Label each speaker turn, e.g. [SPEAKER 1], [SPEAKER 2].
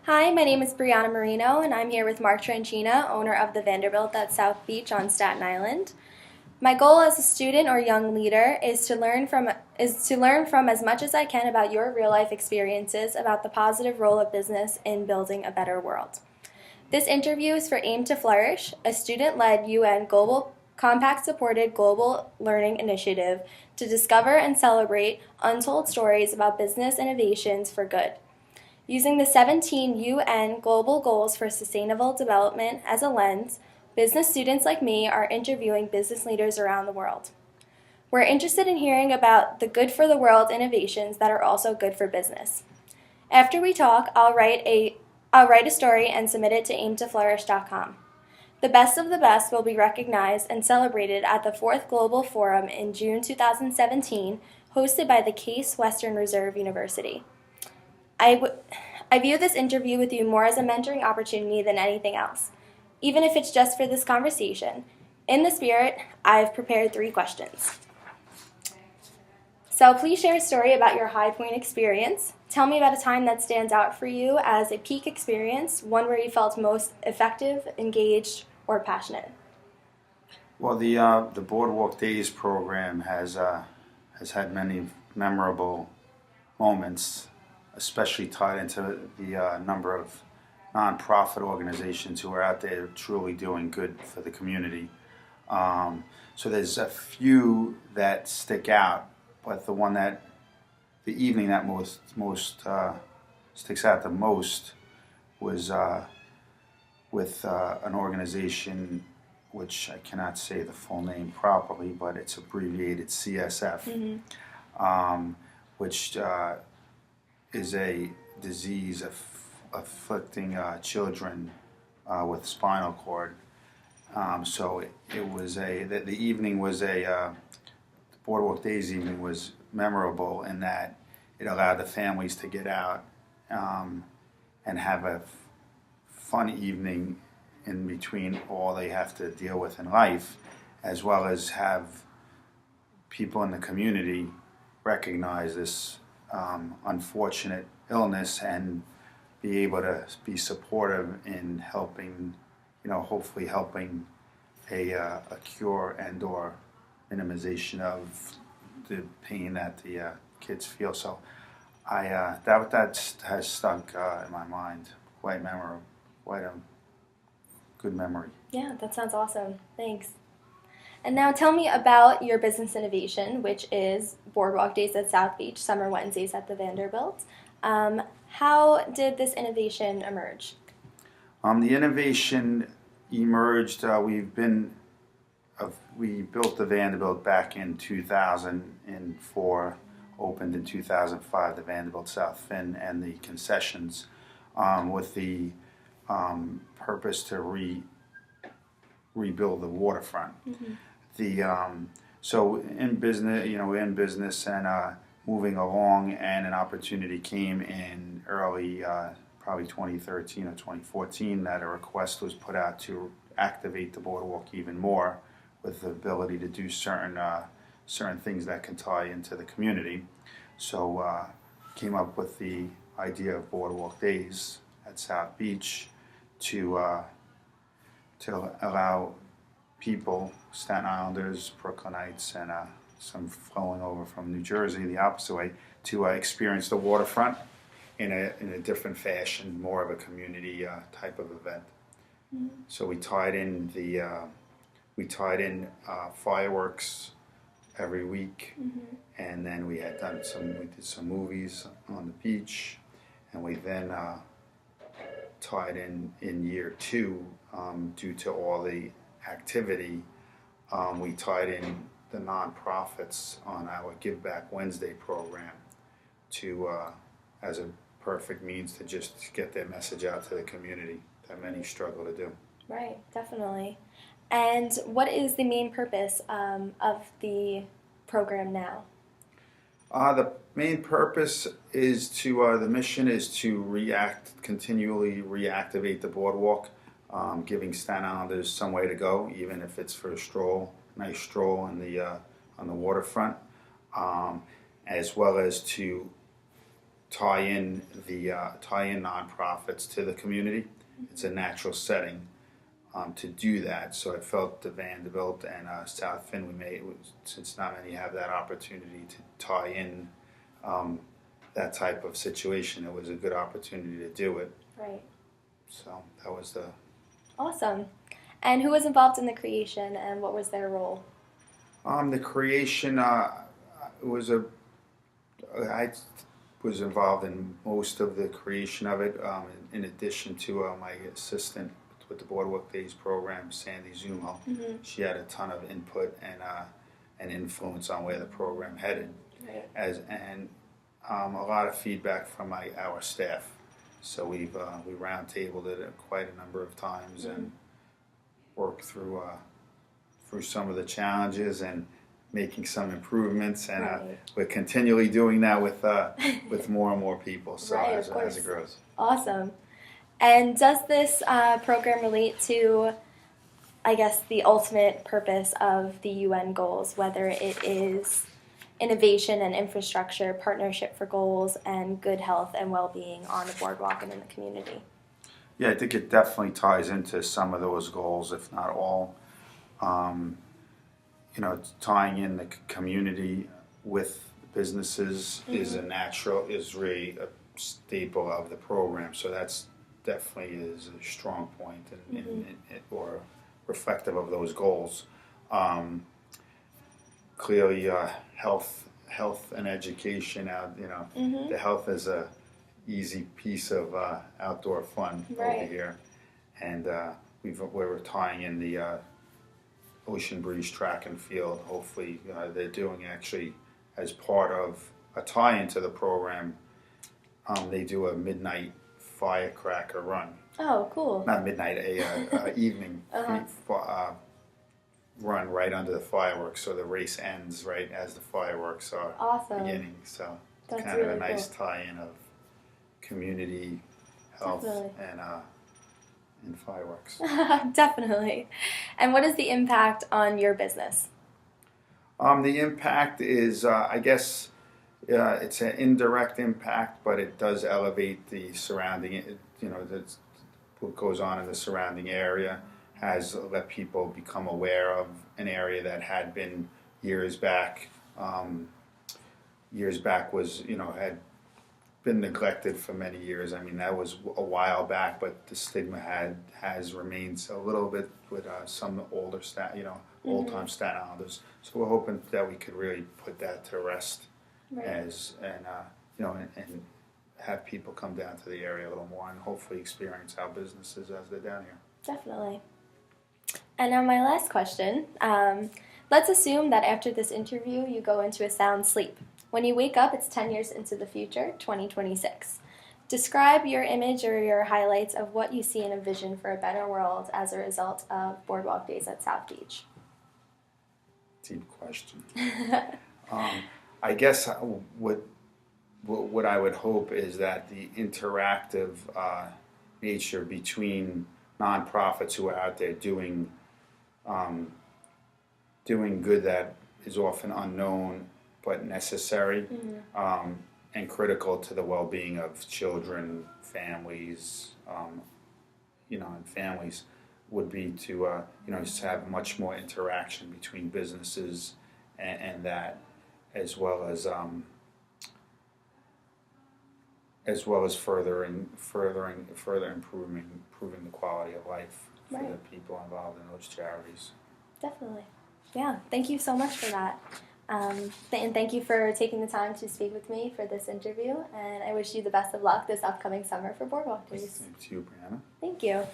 [SPEAKER 1] Hi, my name is Briana Marino, and I'm here with Mark Tranchina, owner of the Vanderbilt at South Beach on Staten Island. My goal as a student or young leader is to learn from as much as I can about your real-life experiences about the positive role of business in building a better world. This interview is for Aim2Flourish, a student-led UN Global Compact-supported global learning initiative to discover and celebrate untold stories about business innovations for good. Using the 17 UN Global Goals for Sustainable Development as a lens, business students like me are interviewing business leaders around the world. We're interested in hearing about the good for the world innovations that are also good for business. After we talk, I'll write a story and submit it to aim2flourish.com. The best of the best will be recognized and celebrated at the 4th Global Forum in June 2017, hosted by the Case Western Reserve University. I view this interview with you more as a mentoring opportunity than anything else, even if it's just for this conversation. In the spirit, I've prepared 3 questions. So please share a story about your high point experience. Tell me about a time that stands out for you as a peak experience, one where you felt most effective, engaged, or passionate.
[SPEAKER 2] Well, the Boardwalk Days program has had many memorable moments, especially tied into the number of nonprofit organizations who are out there truly doing good for the community. So there's a few that stick out, but the evening that most sticks out the most was with an organization which I cannot say the full name properly, but it's abbreviated CSF, which is a disease afflicting children with spinal cord. So it was the evening was the Boardwalk Days evening was memorable in that it allowed the families to get out and have a fun evening in between all they have to deal with in life, as well as have people in the community recognize this unfortunate illness and be able to be supportive in helping, hopefully helping a cure and or minimization of the pain that the kids feel. So that has stuck in my mind, quite memorable, quite a good memory.
[SPEAKER 1] Yeah, that sounds awesome. Thanks. And now tell me about your business innovation, which is Boardwalk Days at South Beach, Summer Wednesdays at the Vanderbilt. How did this innovation emerge?
[SPEAKER 2] The innovation emerged. We built the Vanderbilt back in 2004, opened in 2005, the Vanderbilt South Fin and the concessions, with the purpose to rebuild the waterfront. So in business and moving along, and an opportunity came in early, probably 2013 or 2014, that a request was put out to activate the boardwalk even more, with the ability to do certain things that can tie into the community. So came up with the idea of Boardwalk Days at South Beach to allow people, Staten Islanders, Brooklynites, and some flowing over from New Jersey the opposite way, to experience the waterfront in a different fashion, more of a community type of event. So we tied in fireworks every week, and then we did some movies on the beach, and we then tied in year 2, due to all the activity, we tied in the nonprofits on our Give Back Wednesday program to as a perfect means to just get their message out to the community that many struggle to do.
[SPEAKER 1] Right, definitely. And what is the main purpose of the program now?
[SPEAKER 2] The main purpose is the mission is to continually reactivate the boardwalk, giving Staten Islanders some way to go, even if it's for a nice stroll on the waterfront, as well as to tie in nonprofits to the community. It's a natural setting to do that. So I felt the Vanderbilt and South Finn, since not many have that opportunity to tie in that type of situation, it was a good opportunity to do it.
[SPEAKER 1] Right.
[SPEAKER 2] So that was the...
[SPEAKER 1] Awesome. And who was involved in the creation, and what was their role?
[SPEAKER 2] The creation I was involved in most of the creation of it. In addition to my assistant with the Boardwalk Days program, Sandy Zumo, she had a ton of input and influence on where the program headed.
[SPEAKER 1] Right.
[SPEAKER 2] A lot of feedback from our staff. So we roundtabled it quite a number of times and worked through some of the challenges and making some improvements, and we're continually doing that with more and more people. So
[SPEAKER 1] right,
[SPEAKER 2] as it grows.
[SPEAKER 1] Awesome. And does this program relate to, I guess, the ultimate purpose of the UN goals, whether it is innovation and infrastructure, partnership for goals, and good health and well-being on the boardwalk and in the community?
[SPEAKER 2] Yeah, I think it definitely ties into some of those goals, if not all. Tying in the community with businesses is really a staple of the program. So that's definitely is a strong point or reflective of those goals. Clearly, health and education. The health is a easy piece of outdoor fun over here, and we're tying in the Ocean Breeze track and field. Hopefully, they're doing actually as part of a tie-in to the program. They do a midnight firecracker run.
[SPEAKER 1] Oh, cool!
[SPEAKER 2] Not midnight, a evening run right under the fireworks. So the race ends right as the fireworks are beginning. So it's kind of a nice tie-in of community, health, and fireworks.
[SPEAKER 1] Definitely. And what is the impact on your business?
[SPEAKER 2] The impact is, I guess, it's an indirect impact, but it does elevate the surrounding. That's what goes on in the surrounding area. Has let people become aware of an area that had been years back. Had been neglected for many years. I mean, that was a while back, but the stigma has remained a little bit with some older old time Staten Islanders. So we're hoping that we could really put that to rest, and have people come down to the area a little more and hopefully experience our businesses as they're down here.
[SPEAKER 1] Definitely. And now my last question. Let's assume that after this interview you go into a sound sleep. When you wake up, it's 10 years into the future, 2026. Describe your image or your highlights of what you see and envision for a better world as a result of Boardwalk Days at South Beach.
[SPEAKER 2] Deep question. I guess what I would hope is that the interactive nature between nonprofits who are out there doing good that is often unknown but necessary, and critical to the well-being of children, families, and families would be to just have much more interaction between businesses and that, as well as further improving the quality of life for the people involved in those charities.
[SPEAKER 1] Definitely. Yeah. Thank you so much for that. And thank you for taking the time to speak with me for this interview, and I wish you the best of luck this upcoming summer for Boardwalk Days.
[SPEAKER 2] Thank you, Briana.
[SPEAKER 1] Thank you.